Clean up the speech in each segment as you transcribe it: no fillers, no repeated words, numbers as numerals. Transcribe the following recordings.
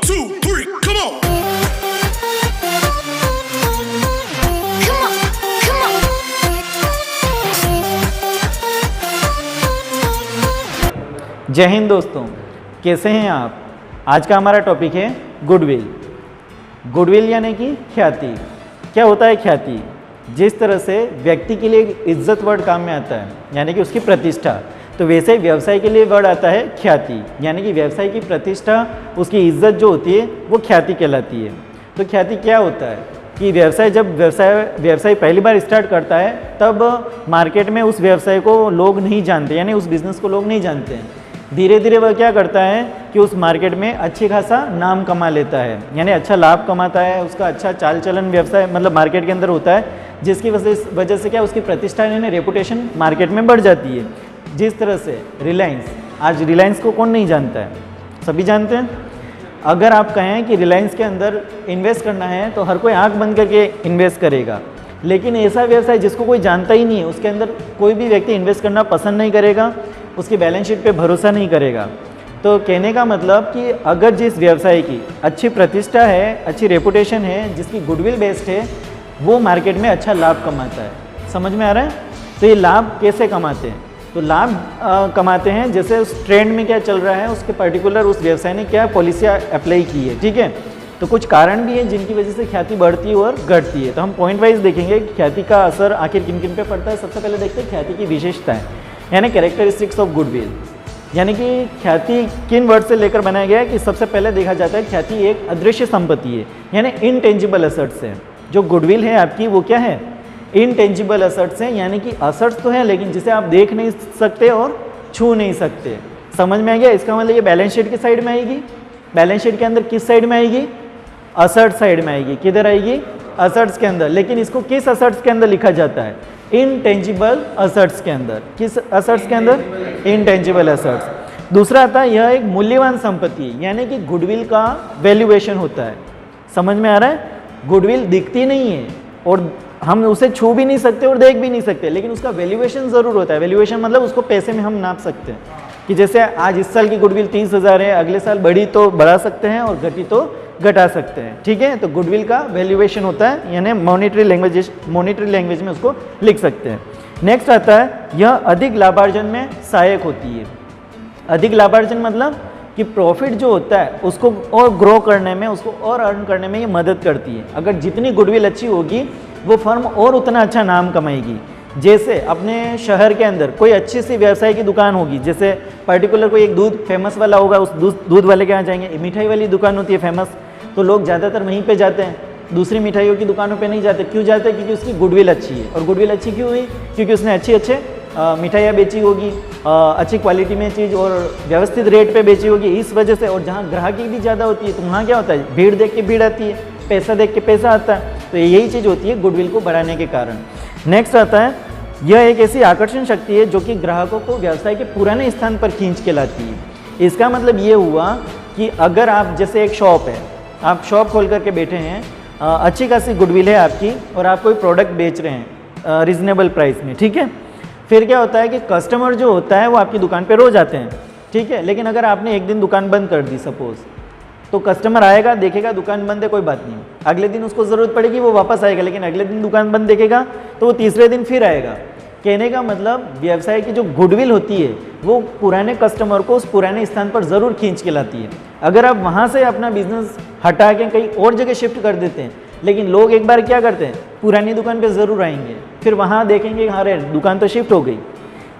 2, 3, come on. जय हिंद दोस्तों, कैसे हैं आप। आज का हमारा टॉपिक है गुडविल। गुडविल यानी कि ख्याति। क्या होता है ख्याति? जिस तरह से व्यक्ति के लिए इज्जत वर्ड काम में आता है यानी कि उसकी प्रतिष्ठा, तो वैसे ही व्यवसाय के लिए वर्ड आता है ख्याति, यानी कि व्यवसाय की प्रतिष्ठा, उसकी इज्जत जो होती है वो ख्याति कहलाती है। तो ख्याति क्या होता है कि जब व्यवसाय पहली बार स्टार्ट करता है तब मार्केट में उस व्यवसाय को लोग नहीं जानते, यानी उस बिज़नेस को लोग नहीं जानते हैं। धीरे धीरे वह क्या करता है कि उस मार्केट में अच्छी खासा नाम कमा लेता है, यानी अच्छा लाभ कमाता है, उसका अच्छा चाल चलन व्यवसाय मतलब मार्केट के अंदर होता है, जिसकी वजह से क्या उसकी प्रतिष्ठा यानी रेपुटेशन मार्केट में बढ़ जाती है। जिस तरह से रिलायंस, आज रिलायंस को कौन नहीं जानता है, सभी जानते हैं। अगर आप कहें कि रिलायंस के अंदर इन्वेस्ट करना है तो हर कोई आंख बंद करके इन्वेस्ट करेगा, लेकिन ऐसा व्यवसाय जिसको कोई जानता ही नहीं है उसके अंदर कोई भी व्यक्ति इन्वेस्ट करना पसंद नहीं करेगा, उसकी बैलेंस शीट पे भरोसा नहीं करेगा। तो कहने का मतलब कि अगर जिस व्यवसाय की अच्छी प्रतिष्ठा है, अच्छी रेपुटेशन है, जिसकी गुडविल बेस्ड है, वो मार्केट में अच्छा लाभ कमाता है। समझ में आ रहा है? तो ये लाभ कैसे कमाते हैं? तो लाभ कमाते हैं जैसे उस ट्रेंड में क्या चल रहा है, उसके पर्टिकुलर उस व्यवसाय ने क्या पॉलिसियाँ अप्लाई की है, ठीक है। तो कुछ कारण भी हैं जिनकी वजह से ख्याति बढ़ती है और घटती है। तो हम पॉइंट वाइज देखेंगे कि ख्याति का असर आखिर किन किन पे पड़ता है। सबसे पहले देखते हैं ख्याति की विशेषताएं, यानी कैरेक्टरिस्टिक्स ऑफ गुडविल, यानी कि ख्याति किन वर्ड से लेकर बनाया गया है कि सबसे पहले देखा जाता है ख्याति एक अदृश्य संपत्ति है, यानी इनटेंजिबल असर्ट्स है। जो गुडविल है आपकी वो क्या है? इनटेंजिबल असर्ट्स हैं, यानी कि असर्ट्स तो हैं लेकिन जिसे आप देख नहीं सकते और छू नहीं सकते। समझ में आ गया? इसका मतलब ये बैलेंस शीट की साइड में आएगी। बैलेंस शीट के अंदर किस साइड में आएगी? असर्ट्स साइड में आएगी। किधर आएगी? असर्ट्स के अंदर। लेकिन इसको किस असर्ट्स के अंदर लिखा जाता है? इनटेंजिबल असर्ट्स के अंदर। किस असर्ट्स के अंदर? Intangible assets. दूसरा आता है यह एक मूल्यवान संपत्ति है, यानी कि गुडविल का वैल्यूएशन होता है। समझ में आ रहा है? गुडविल दिखती नहीं है और हम उसे छू भी नहीं सकते और देख भी नहीं सकते, लेकिन उसका वैल्यूएशन ज़रूर होता है। वैल्यूएशन मतलब उसको पैसे में हम नाप सकते हैं कि जैसे आज इस साल की गुडविल 30,000 है, अगले साल बढ़ी तो बढ़ा सकते हैं और घटी तो घटा सकते हैं, ठीक है। तो गुडविल का वैल्यूएशन होता है, यानी मॉनेटरी लैंग्वेज में उसको लिख सकते हैं। नेक्स्ट आता है यह अधिक लाभार्जन में सहायक होती है। अधिक लाभार्जन मतलब कि प्रॉफिट जो होता है उसको और ग्रो करने में, उसको और अर्न करने में ये मदद करती है। अगर जितनी गुडविल अच्छी होगी वो फर्म और उतना अच्छा नाम कमाएगी। जैसे अपने शहर के अंदर कोई अच्छी सी व्यवसाय की दुकान होगी, जैसे पर्टिकुलर कोई एक दूध फेमस वाला होगा, उस दूध वाले के यहाँ जाएंगे। मिठाई वाली दुकान होती है फेमस, तो लोग ज़्यादातर वहीं पे जाते हैं, दूसरी मिठाइयों की दुकानों पे नहीं जाते। क्यों जाते हैं? क्योंकि उसकी गुडविल अच्छी है। और गुडविल अच्छी क्यों हुई? क्योंकि उसने अच्छे मिठाइयाँ बेची होगी, अच्छी क्वालिटी में चीज़ और व्यवस्थित रेट पे बेची होगी, इस वजह से। और जहाँ ग्राहकी भी ज़्यादा होती है तो वहाँ क्या होता है? भीड़ देख के भीड़ आती है, पैसा देख के पैसा आता है। तो यही चीज़ होती है गुडविल को बढ़ाने के कारण। नेक्स्ट आता है यह एक ऐसी आकर्षण शक्ति है जो कि ग्राहकों को व्यवसाय के पुराने स्थान पर खींच के लाती है। इसका मतलब ये हुआ कि अगर आप जैसे एक शॉप है, आप शॉप खोल करके बैठे हैं, अच्छी खासी गुडविल है आपकी और आप कोई प्रोडक्ट बेच रहे हैं रिजनेबल प्राइस में, ठीक है। फिर क्या होता है कि कस्टमर जो होता है वो आपकी दुकान पे रोज आते हैं, ठीक है। लेकिन अगर आपने एक दिन दुकान बंद कर दी सपोज, तो कस्टमर आएगा, देखेगा दुकान बंद है, कोई बात नहीं, अगले दिन उसको ज़रूरत पड़ेगी वो वापस आएगा, लेकिन अगले दिन दुकान बंद देखेगा तो वो तीसरे दिन फिर आएगा। कहने का मतलब व्यवसाय की जो गुडविल होती है वो पुराने कस्टमर को उस पुराने स्थान पर ज़रूर खींच के लाती है। अगर आप वहाँ से अपना बिजनेस हटा के कहीं और जगह शिफ्ट कर देते हैं, लेकिन लोग एक बार क्या करते हैं, पुरानी दुकान पे ज़रूर आएंगे, फिर वहाँ देखेंगे अरे दुकान तो शिफ्ट हो गई,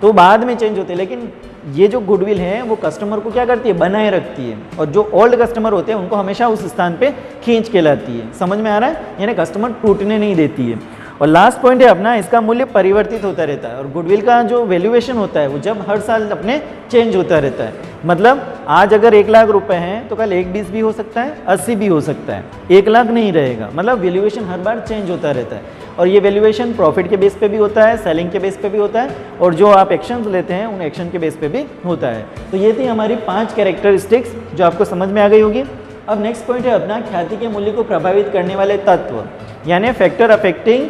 तो बाद में चेंज होते हैं। लेकिन ये जो गुडविल है वो कस्टमर को क्या करती है? बनाए रखती है। और जो ओल्ड कस्टमर होते हैं उनको हमेशा उस स्थान पे खींच के लाती है। समझ में आ रहा है? यानी कस्टमर टूटने नहीं देती है। और लास्ट पॉइंट है अपना, इसका मूल्य परिवर्तित होता रहता है। और गुडविल का जो वैल्यूएशन होता है वो जब हर साल अपने चेंज होता रहता है। मतलब आज अगर 1 लाख रुपए हैं तो कल 1,20 भी हो सकता है, 80 भी हो सकता है, 1 लाख नहीं रहेगा। मतलब वैल्यूएशन हर बार चेंज होता रहता है। और ये वैल्यूएशन प्रॉफिट के बेस पे भी होता है, सेलिंग के बेस पे भी होता है, और जो आप एक्शंस लेते हैं उन एक्शन के बेस पे भी होता है। तो ये थी हमारी 5 कैरेक्टरिस्टिक्स जो आपको समझ में आ गई होगी। अब नेक्स्ट पॉइंट है अपना ख्याति के मूल्य को प्रभावित करने वाले तत्व, यानी factor affecting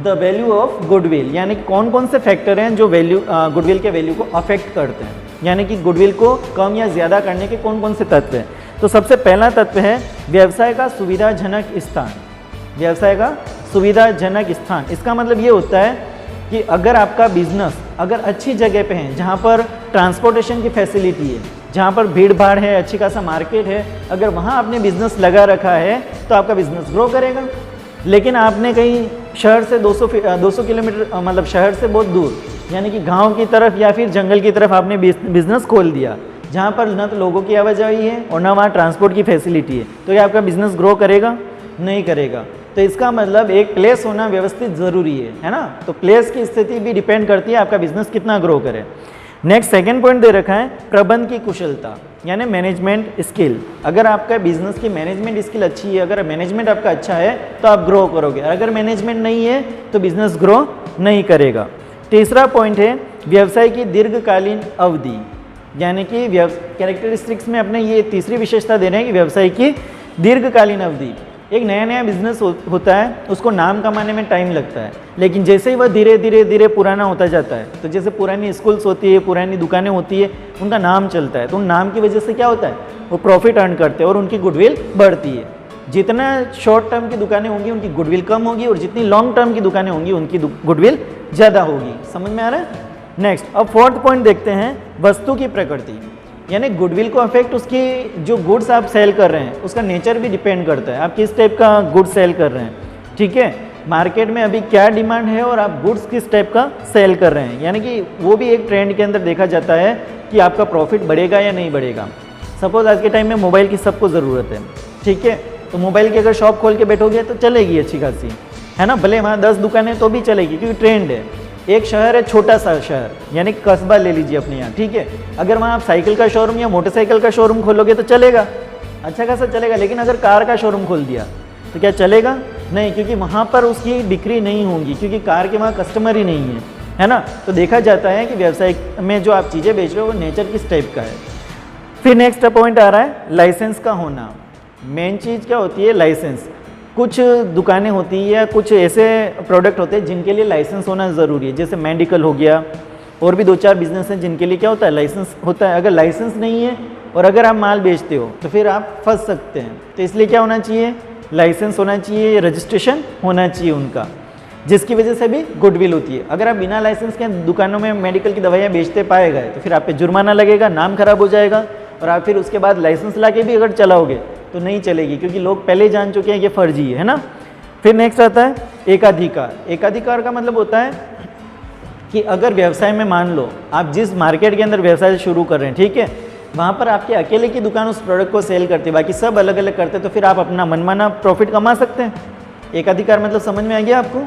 the value of goodwill, यानी कौन कौन से फैक्टर हैं जो गुडविल के वैल्यू को अफेक्ट करते हैं, यानी कि गुडविल को कम या ज़्यादा करने के कौन कौन से तत्व हैं। तो सबसे पहला तत्व है व्यवसाय का सुविधाजनक स्थान। व्यवसाय का सुविधाजनक स्थान, इसका मतलब ये होता है कि अगर आपका बिजनेस अगर अच्छी जगह पे है, जहाँ पर ट्रांसपोर्टेशन की फैसिलिटी है, जहाँ पर भीड़ भाड़ है, अच्छी खासा मार्केट है, अगर वहाँ आपने बिजनेस लगा रखा है तो आपका बिजनेस ग्रो करेगा। लेकिन आपने कहीं शहर से 200 किलोमीटर मतलब शहर से बहुत दूर यानी कि गांव की तरफ या फिर जंगल की तरफ आपने बिजनेस खोल दिया, जहाँ पर न तो लोगों की आवाजाही है और न वहाँ ट्रांसपोर्ट की फैसिलिटी है, तो क्या आपका बिजनेस ग्रो करेगा? नहीं करेगा। तो इसका मतलब एक प्लेस होना व्यवस्थित ज़रूरी है ना। तो प्लेस की स्थिति भी डिपेंड करती है आपका बिजनेस कितना ग्रो करे। नेक्स्ट सेकंड पॉइंट दे रखा है प्रबंध की कुशलता यानी मैनेजमेंट स्किल। अगर आपका बिजनेस की मैनेजमेंट स्किल अच्छी है, अगर मैनेजमेंट आपका अच्छा है तो आप ग्रो करोगे, अगर मैनेजमेंट नहीं है तो बिजनेस ग्रो नहीं करेगा। तीसरा पॉइंट है व्यवसाय की दीर्घकालीन अवधि, यानी कि कैरेक्टरिस्टिक्स में अपने ये तीसरी विशेषता दे रहे हैं कि व्यवसाय की दीर्घकालीन अवधि। एक नया नया बिजनेस होता है, उसको नाम कमाने में टाइम लगता है, लेकिन जैसे ही वह धीरे धीरे धीरे पुराना होता जाता है, तो जैसे पुरानी स्कूल्स होती है, पुरानी दुकानें होती है, उनका नाम चलता है, तो उन नाम की वजह से क्या होता है, वो प्रॉफिट अर्न करते हैं और उनकी गुडविल बढ़ती है। जितना शॉर्ट टर्म की दुकानें होंगी उनकी गुडविल कम होगी और जितनी लॉन्ग टर्म की दुकानें होंगी उनकी गुडविल ज़्यादा होगी। समझ में आ रहा है? नेक्स्ट, अब फोर्थ पॉइंट देखते हैं वस्तु की प्रकृति, यानी गुडविल को अफेक्ट उसकी जो गुड्स आप सेल कर रहे हैं उसका नेचर भी डिपेंड करता है, आप किस टाइप का गुड सेल कर रहे हैं। ठीक है, मार्केट में अभी क्या डिमांड है और आप गुड्स किस टाइप का सेल कर रहे हैं, यानी कि वो भी एक ट्रेंड के अंदर देखा जाता है कि आपका प्रॉफिट बढ़ेगा या नहीं बढ़ेगा। सपोज आज के टाइम में मोबाइल की सबको ज़रूरत है, ठीक है, तो मोबाइल की अगर शॉप खोल के बैठोगे तो चलेगी अच्छी खासी, है ना, भले वहाँ 10 दुकानें तो भी चलेगी क्योंकि ट्रेंड है। एक शहर है, छोटा सा शहर यानी कस्बा ले लीजिए अपने यहाँ, ठीक है, अगर वहाँ आप साइकिल का शोरूम या मोटरसाइकिल का शोरूम खोलोगे तो चलेगा, अच्छा खासा चलेगा। लेकिन अगर कार का शोरूम खोल दिया तो क्या चलेगा? नहीं, क्योंकि वहाँ पर उसकी बिक्री नहीं होगी, क्योंकि कार के वहाँ कस्टमर ही नहीं है ना। तो देखा जाता है कि व्यवसाय में जो आप चीज़ें बेच रहे हो वो नेचर किस टाइप का है। फिर नेक्स्ट पॉइंट आ रहा है लाइसेंस का होना। मेन चीज़ क्या होती है? लाइसेंस। कुछ दुकानें होती है या कुछ ऐसे प्रोडक्ट होते हैं जिनके लिए लाइसेंस होना ज़रूरी है, जैसे मेडिकल हो गया, और भी 2-4 बिजनेस हैं जिनके लिए क्या होता है, लाइसेंस होता है। अगर लाइसेंस नहीं है और अगर आप माल बेचते हो तो फिर आप फंस सकते हैं। तो इसलिए क्या होना चाहिए? लाइसेंस होना चाहिए, रजिस्ट्रेशन होना चाहिए उनका, जिसकी वजह से भी गुडविल होती है। अगर आप बिना लाइसेंस के दुकानों में मेडिकल की दवाइयाँ बेचते पाए गए तो फिर आप पे जुर्माना लगेगा, नाम खराब हो जाएगा, और आप फिर उसके बाद लाइसेंस ला के भी अगर चलाओगे तो नहीं चलेगी, क्योंकि लोग पहले जान चुके हैं कि फर्जी है ना। फिर नेक्स्ट आता है एकाधिकार। एकाधिकार का मतलब होता है कि अगर व्यवसाय में मान लो आप जिस मार्केट के अंदर व्यवसाय शुरू कर रहे हैं, ठीक है, वहाँ पर आपके अकेले की दुकान उस प्रोडक्ट को सेल करती है, बाकी सब अलग अलग करते हैं, तो फिर आप अपना मनमाना प्रॉफिट कमा सकते हैं। एकाधिकार मतलब समझ में आ गया आपको?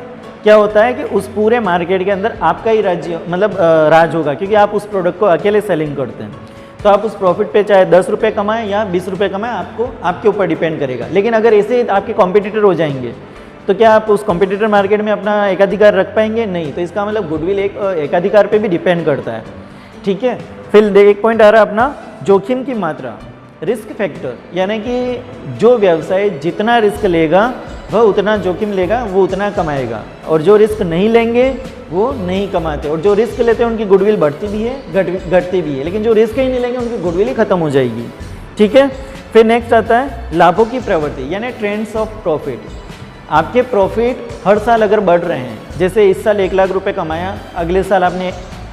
क्या होता है कि उस पूरे मार्केट के अंदर आपका ही राज्य मतलब राज होगा, क्योंकि आप उस प्रोडक्ट को अकेले सेलिंग करते हैं। तो आप उस प्रॉफिट पे चाहे 10 रुपये कमाएं या 20 रुपये कमाएं, आपको आपके ऊपर डिपेंड करेगा। लेकिन अगर ऐसे आपके कॉम्पिटिटर हो जाएंगे तो क्या आप उस कॉम्पिटिटर मार्केट में अपना एकाधिकार रख पाएंगे? नहीं। तो इसका मतलब गुडविल एक एकाधिकार पे भी डिपेंड करता है, ठीक है। फिर एक पॉइंट आ रहा है अपना जोखिम की मात्रा, रिस्क फैक्टर, यानी कि जो व्यवसाय जितना रिस्क लेगा वह उतना जोखिम लेगा, वो उतना कमाएगा, और जो रिस्क नहीं लेंगे वो नहीं कमाते, और जो रिस्क लेते हैं उनकी गुडविल बढ़ती भी है घटती भी है, लेकिन जो रिस्क ही नहीं लेंगे उनकी गुडविल ही खत्म हो जाएगी, ठीक है। फिर नेक्स्ट आता है लाभों की प्रवृत्ति, यानी ट्रेंड्स ऑफ प्रॉफिट। आपके प्रॉफिट हर साल अगर बढ़ रहे हैं, जैसे इस साल 1 लाख रुपए कमाया, अगले साल आपने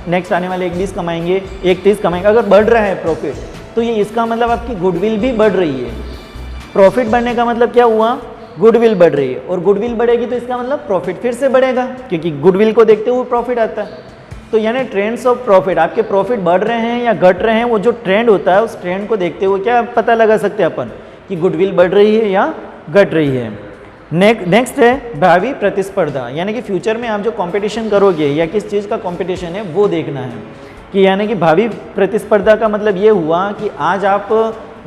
नेक्स्ट आने वाले 1 20 कमाएंगे, 1 30 कमाएंगे, अगर बढ़ रहा है प्रॉफिट, तो ये इसका मतलब आपकी गुडविल भी बढ़ रही है। प्रॉफिट बढ़ने का मतलब क्या हुआ? गुडविल बढ़ रही है, और गुडविल बढ़ेगी तो इसका मतलब प्रॉफिट फिर से बढ़ेगा, क्योंकि गुडविल को देखते हुए प्रॉफिट आता है। तो यानी ट्रेंड्स ऑफ प्रॉफिट, आपके प्रॉफिट बढ़ रहे हैं या घट रहे हैं, वो जो ट्रेंड होता है उस ट्रेंड को देखते हुए क्या पता लगा सकते हैं अपन कि गुडविल बढ़ रही है या घट रही है। नेक्स्ट है भावी प्रतिस्पर्धा, यानी कि फ्यूचर में आप जो कंपटीशन करोगे या किस चीज़ का कंपटीशन है वो देखना है, कि यानी कि भावी प्रतिस्पर्धा का मतलब ये हुआ कि आज आप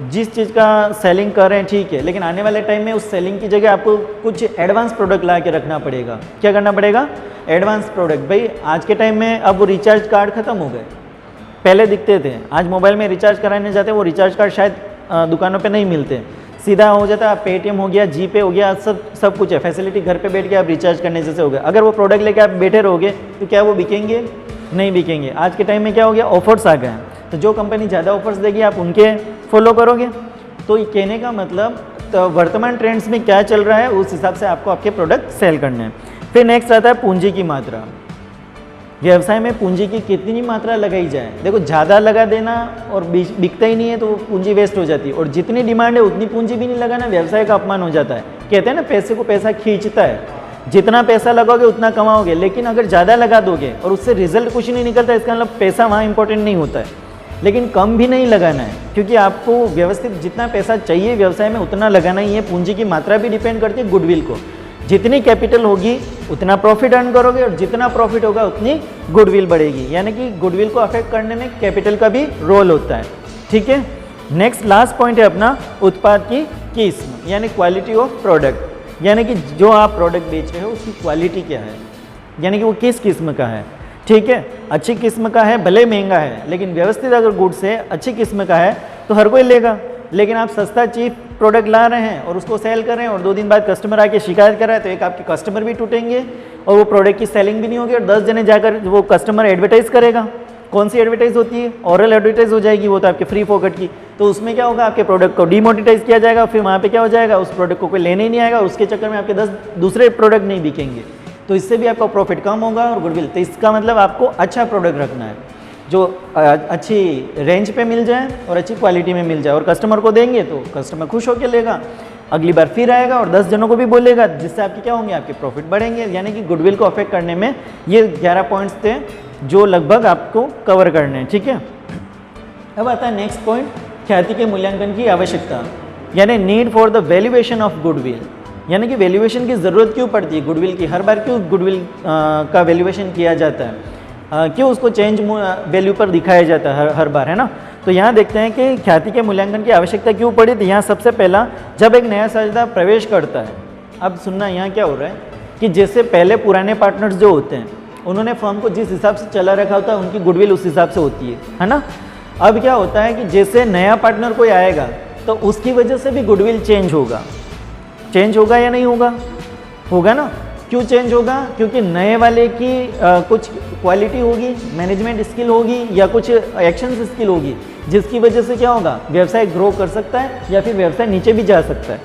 जिस चीज़ का सेलिंग कर रहे हैं, ठीक है, लेकिन आने वाले टाइम में उस सेलिंग की जगह आपको कुछ एडवांस प्रोडक्ट ला के रखना पड़ेगा। क्या करना पड़ेगा? Advance product. भाई आज के टाइम में अब वो रिचार्ज कार्ड खत्म हो गए, पहले दिखते थे, आज मोबाइल में रिचार्ज कराने जाते हैं वो रिचार्ज कार्ड शायद दुकानों पे नहीं मिलते, सीधा हो जाता है पेटीएम हो गया, जीपे हो गया, सब कुछ है, फैसिलिटी घर पे बैठ के आप रिचार्ज करने जैसे हो गया। अगर वो प्रोडक्ट लेके आप बैठे रहोगे तो क्या वो बिकेंगे? नहीं बिकेंगे। आज के टाइम में क्या हो गया? ऑफर्स आ गए हैं, तो जो कंपनी ज़्यादा ऑफर्स देगी आप उनके फॉलो करोगे। तो ये कहने का मतलब तो वर्तमान ट्रेंड्स में क्या चल रहा है उस हिसाब से आपको आपके प्रोडक्ट सेल करने हैं। फिर नेक्स्ट आता है पूंजी की मात्रा। व्यवसाय में पूंजी की कितनी मात्रा लगाई जाए। देखो ज़्यादा लगा देना और बिकता ही नहीं है तो वो पूंजी वेस्ट हो जाती है, और जितनी डिमांड है उतनी पूंजी भी नहीं लगाना, व्यवसाय का अपमान हो जाता है। कहते हैं ना पैसे को पैसा खींचता है, जितना पैसा लगाओगे उतना कमाओगे, लेकिन अगर ज़्यादा लगा दोगे और उससे रिजल्ट कुछ नहीं निकलता, इसका मतलब पैसा वहाँ इंपॉर्टेंट नहीं होता है। लेकिन कम भी नहीं लगाना है, क्योंकि आपको व्यवस्थित जितना पैसा चाहिए व्यवसाय में उतना लगाना ही है। पूंजी की मात्रा भी डिपेंड करती है गुडविल को। जितनी कैपिटल होगी उतना प्रॉफिट अर्न करोगे, और जितना प्रॉफिट होगा उतनी गुडविल बढ़ेगी। यानी कि गुडविल को अफेक्ट करने में कैपिटल का भी रोल होता है। ठीक है, नेक्स्ट लास्ट पॉइंट है अपना उत्पाद की किस्म, यानी क्वालिटी ऑफ प्रोडक्ट। यानी कि जो आप प्रोडक्ट बेच रहे हो उसकी क्वालिटी क्या है, यानी कि वो किस किस्म का है। ठीक है, अच्छी किस्म का है भले महंगा है, लेकिन व्यवस्थित अगर गुड्स है अच्छी किस्म का है तो हर कोई लेगा। लेकिन आप सस्ता चीप प्रोडक्ट ला रहे हैं और उसको सेल कर रहे हैं, और 2 दिन बाद कस्टमर आके शिकायत कर रहा है, तो एक आपके कस्टमर भी टूटेंगे और वो प्रोडक्ट की सेलिंग भी नहीं होगी, और 10 जने जाकर वो कस्टमर एडवर्टाइज करेगा। कौन सी एडवर्टाइज होती है, ओरल एडवर्टाइज हो जाएगी, वो तो आपके फ्री फोकट की। तो उसमें क्या होगा, आपके प्रोडक्ट को डिमोनेटाइज किया जाएगा, फिर वहाँ पे क्या हो जाएगा, उस प्रोडक्ट को कोई लेने ही नहीं आएगा, उसके चक्कर में आपके 10 दूसरे प्रोडक्ट नहीं बिकेंगे, तो इससे भी आपका प्रॉफिट कम होगा और गुडविल। तो इसका मतलब आपको अच्छा प्रोडक्ट रखना है जो अच्छी रेंज पे मिल जाए और अच्छी क्वालिटी में मिल जाए, और कस्टमर को देंगे तो कस्टमर खुश होकर लेगा, अगली बार फिर आएगा और 10 जनों को भी बोलेगा, जिससे आपके क्या होंगे, आपके प्रॉफिट बढ़ेंगे। यानी कि गुडविल को अफेक्ट करने में ये 11 पॉइंट्स थे जो लगभग आपको कवर करने हैं। ठीक है, अब आता है नेक्स्ट पॉइंट, ख्याति के मूल्यांकन की आवश्यकता, यानी need for the valuation of goodwill. यानी कि वैल्यूएशन की ज़रूरत क्यों पड़ती है गुडविल की, हर बार क्यों गुडविल का वैल्यूएशन किया जाता है, क्यों उसको चेंज वैल्यू पर दिखाया जाता है हर बार, है ना। तो यहाँ देखते हैं कि ख्याति के मूल्यांकन की आवश्यकता क्यों पड़ी। तो यहाँ सबसे पहला, जब एक नया साझेदार प्रवेश करता है, अब सुनना यहाँ क्या हो रहा है कि जैसे पहले पुराने पार्टनर्स जो होते हैं उन्होंने फर्म को जिस हिसाब से चला रखा होता है, उनकी गुडविल उस हिसाब से होती है ना। अब क्या होता है कि जैसे नया पार्टनर कोई आएगा तो उसकी वजह से भी गुडविल चेंज होगा। चेंज होगा या नहीं होगा, होगा ना। क्यों चेंज होगा, क्योंकि नए वाले की कुछ क्वालिटी होगी, मैनेजमेंट स्किल होगी या कुछ एक्शन स्किल होगी, जिसकी वजह से क्या होगा, व्यवसाय ग्रो कर सकता है या फिर व्यवसाय नीचे भी जा सकता है।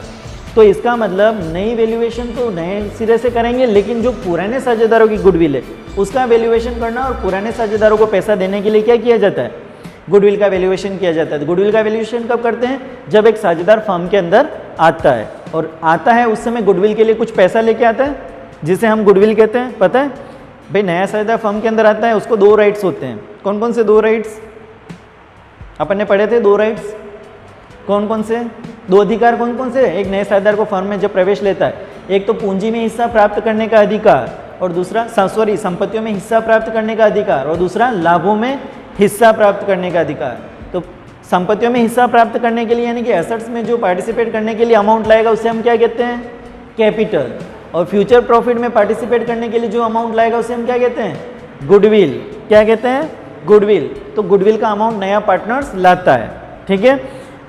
तो इसका मतलब नई वैल्यूएशन तो नए सिरे से करेंगे, लेकिन जो पुराने साझेदारों की गुडविल है उसका वैल्यूएशन करना, और पुराने साझेदारों को पैसा देने के लिए क्या किया जाता है, गुडविल का वैल्यूएशन किया जाता है। गुडविल का वैल्यूएशन कब करते हैं, जब एक साझेदार फर्म के अंदर आता है, और आता है उस समय गुडविल के लिए कुछ पैसा लेके आता है, जिसे हम गुडविल कहते हैं। पता है भाई, नया साझेदार फर्म के अंदर आता है, उसको 2 राइट्स होते हैं। कौन कौन से 2 राइट्स अपन ने पढ़े थे, 2 राइट्स कौन कौन से, 2 अधिकार कौन कौन से। एक नए साझेदार को फर्म में जब प्रवेश लेता है, एक तो पूंजी में हिस्सा प्राप्त करने का अधिकार, और दूसरा संपत्तियों में हिस्सा प्राप्त करने का अधिकार, और दूसरा लाभों में हिस्सा प्राप्त करने का अधिकार। तो संपत्तियों में हिस्सा प्राप्त करने के लिए, यानी कि एसेट्स में जो पार्टिसिपेट करने के लिए अमाउंट लाएगा उसे हम क्या कहते हैं, कैपिटल। और फ्यूचर प्रॉफिट में पार्टिसिपेट करने के लिए जो अमाउंट लाएगा उसे हम क्या कहते हैं, गुडविल। क्या कहते हैं, गुडविल। तो गुडविल का अमाउंट नया पार्टनर्स लाता है। ठीक है,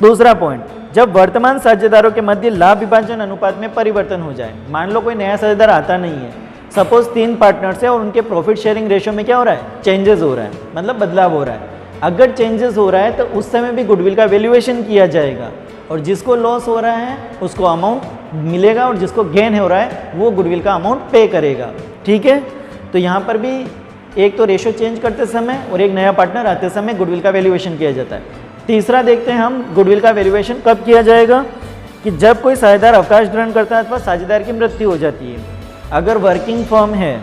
दूसरा पॉइंट, जब वर्तमान साझेदारों के मध्य लाभ विभाजन अनुपात में परिवर्तन हो जाए। मान लो कोई नया साझेदार आता नहीं है, सपोज 3 पार्टनर्स है और उनके प्रॉफिट शेयरिंग रेशियो में क्या हो रहा है, चेंजेस हो रहा है, मतलब बदलाव हो रहा है। अगर चेंजेस हो रहा है तो उस समय भी गुडविल का वैल्यूएशन किया जाएगा, और जिसको लॉस हो रहा है उसको अमाउंट मिलेगा, और जिसको गेन हो रहा है वो गुडविल का अमाउंट पे करेगा। ठीक है, तो यहाँ पर भी एक तो रेशियो चेंज करते समय और एक नया पार्टनर आते समय गुडविल का वैल्यूएशन किया जाता है। तीसरा देखते हैं हम, गुडविल का वैल्यूएशन कब किया जाएगा, कि जब कोई साझेदार अवकाश ग्रहण करता है अथवा साझेदार की मृत्यु हो जाती है। अगर वर्किंग फर्म है,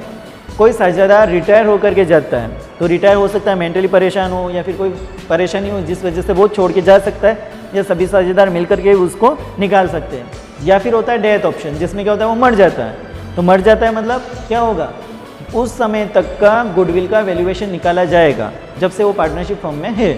कोई साझेदार रिटायर होकर के जाता है, तो रिटायर हो सकता है मेंटली परेशान हो या फिर कोई परेशानी हो जिस वजह से वो छोड़ के जा सकता है, या सभी साझेदार मिलकर के उसको निकाल सकते हैं। या फिर होता है डेथ ऑप्शन, जिसमें क्या होता है, वो मर जाता है। तो मर जाता है मतलब क्या होगा, उस समय तक का गुडविल का वैल्यूएशन निकाला जाएगा जब से वो पार्टनरशिप फर्म में है।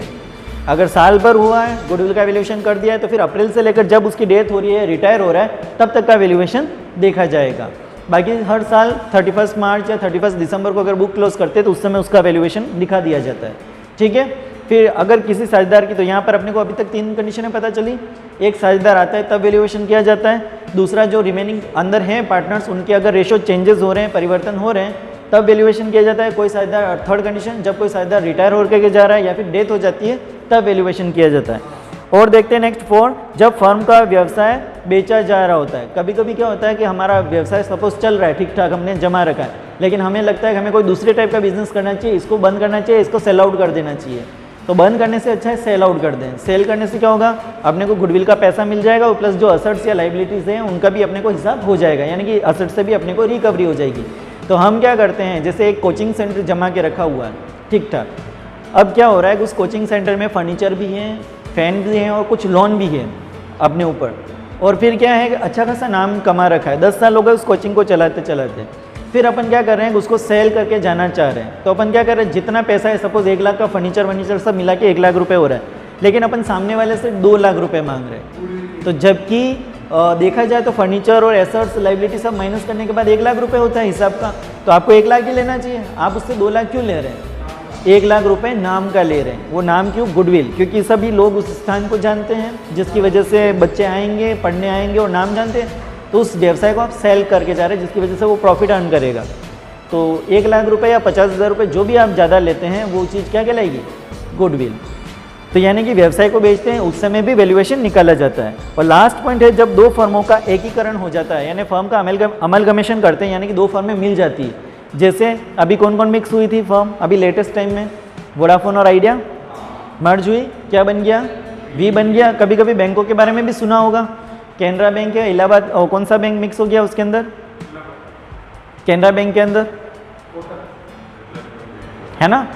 अगर साल भर हुआ है, गुडविल का वैल्यूएशन कर दिया है, तो फिर अप्रैल से लेकर जब उसकी डेथ हो रही है, रिटायर हो रहा है, तब तक का वैल्यूएशन देखा जाएगा। बाकी हर साल 31 मार्च या 31 दिसंबर को अगर बुक क्लोज करते हैं तो उस समय उसका वैल्यूएशन दिखा दिया जाता है। ठीक है, फिर अगर किसी साझेदार की, तो यहाँ पर अपने को अभी तक 3 कंडीशनें पता चली। एक साझेदार आता है तब वैल्यूएशन किया जाता है, दूसरा जो रिमेनिंग अंदर हैं पार्टनर्स उनके अगर रेशियो चेंजेस हो रहे हैं, परिवर्तन हो रहे हैं, तब वैल्यूएशन किया जाता है। कोई साझेदार, थर्ड कंडीशन, जब कोई साझेदार रिटायर होकर के जा रहा है या फिर डेथ हो जाती है तब वैल्यूएशन किया जाता है। और देखते हैं नेक्स्ट 4, जब फर्म का व्यवसाय बेचा जा रहा होता है। कभी कभी क्या होता है कि हमारा व्यवसाय सपोज चल रहा है ठीक ठाक, हमने जमा रखा है, लेकिन हमें लगता है कि हमें कोई दूसरे टाइप का बिजनेस करना चाहिए, इसको बंद करना चाहिए, इसको सेल आउट कर देना चाहिए। तो बंद करने से अच्छा है सेल आउट कर दें। सेल करने से क्या होगा, अपने को गुडविल का पैसा मिल जाएगा और प्लस जो असेट्स या लाइबिलिटीज़ हैं उनका भी अपने को हिसाब हो जाएगा, यानी कि असेट से भी अपने को रिकवरी हो जाएगी। तो हम क्या करते हैं, जैसे एक कोचिंग सेंटर जमा के रखा हुआ है ठीक ठाक, अब क्या हो रहा है कि उस कोचिंग सेंटर में फर्नीचर भी है, फैन भी हैं और कुछ लोन भी है अपने ऊपर, और फिर क्या है कि अच्छा खासा नाम कमा रखा है, 10 साल हो गए उस कोचिंग को चलाते चलाते। फिर अपन क्या कर रहे हैं, उसको सेल करके जाना चाह रहे हैं। तो अपन क्या कर रहे हैं, जितना पैसा है सपोज 1 लाख का फर्नीचर सब मिला के 1 लाख रुपये हो रहा है, लेकिन अपन सामने वाले से 2 लाख रुपये मांग रहे हैं। तो जबकि देखा जाए तो फर्नीचर और एसेट्स लाइबिलिटी सब माइनस करने के बाद 1 लाख रुपये होता है हिसाब का, तो आपको 1 लाख ही लेना चाहिए, आप उससे 2 लाख क्यों ले रहे हैं? 1 लाख रुपए नाम का ले रहे हैं। वो नाम क्यों? गुडविल, क्योंकि सभी लोग उस स्थान को जानते हैं जिसकी वजह से बच्चे आएंगे, पढ़ने आएंगे और नाम जानते हैं, तो उस व्यवसाय को आप सेल करके जा रहे हैं जिसकी वजह से वो प्रॉफिट अर्न करेगा। तो 1 लाख रुपए या 50,000 रुपये जो भी आप ज़्यादा लेते हैं वो चीज़ क्या कहलाएगी? गुडविल। तो यानी कि व्यवसाय को बेचते हैं उस समय भी वैल्यूएशन निकाला जाता है। और लास्ट पॉइंट है, जब 2 फर्मों का एकीकरण हो जाता है, यानी फर्म का अमलगमेशन करते हैं, यानी कि 2 फर्में मिल जाती है। जैसे अभी कौन कौन मिक्स हुई थी फर्म अभी लेटेस्ट टाइम में? वोडाफोन और आइडिया मर्ज हुई, क्या बन गया? वी बन गया। कभी कभी बैंकों के बारे में भी सुना होगा, कैनरा बैंक है, इलाहाबाद, और कौन सा बैंक मिक्स हो गया उसके अंदर? कैनरा बैंक के अंदर है ना,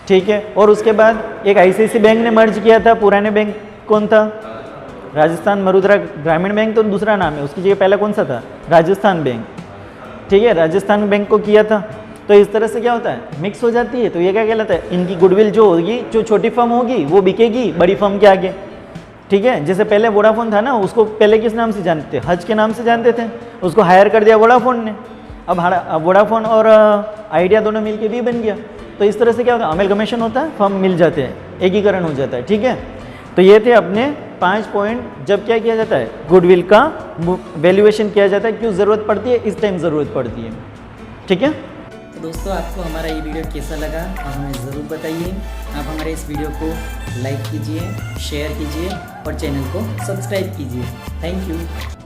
ठीक है। और उसके बाद एक आईसीआईसी बैंक ने मर्ज किया था, पुराने बैंक कौन था? राजस्थान मरुद्रा ग्रामीण बैंक तो दूसरा नाम है, उसकी जगह पहला कौन सा था? राजस्थान बैंक, ठीक है, राजस्थान बैंक को किया था। तो इस तरह से क्या होता है, मिक्स हो जाती है। तो ये क्या कहलाता है? इनकी गुडविल जो होगी, जो छोटी फर्म होगी वो बिकेगी बड़ी फर्म के आगे, ठीक है। जैसे पहले वोडाफोन था ना, उसको पहले किस नाम से जानते थे? हज के नाम से जानते थे, उसको हायर कर दिया वोडाफोन ने, अब वोडाफोन और आइडिया दोनों मिलके भी बन गया। तो इस तरह से क्या होता है, अमेलगमेशन होता है, फर्म मिल जाते हैं, एकीकरण हो जाता है, ठीक है। तो ये थे अपने 5 पॉइंट, जब क्या किया जाता है, गुडविल का वैल्यूएशन किया जाता है, क्यों ज़रूरत पड़ती है, इस टाइम ज़रूरत पड़ती है, ठीक है। तो दोस्तों, आपको हमारा ये वीडियो कैसा लगा आप हमें ज़रूर बताइए। आप हमारे इस वीडियो को लाइक कीजिए, शेयर कीजिए और चैनल को सब्सक्राइब कीजिए। Thank you.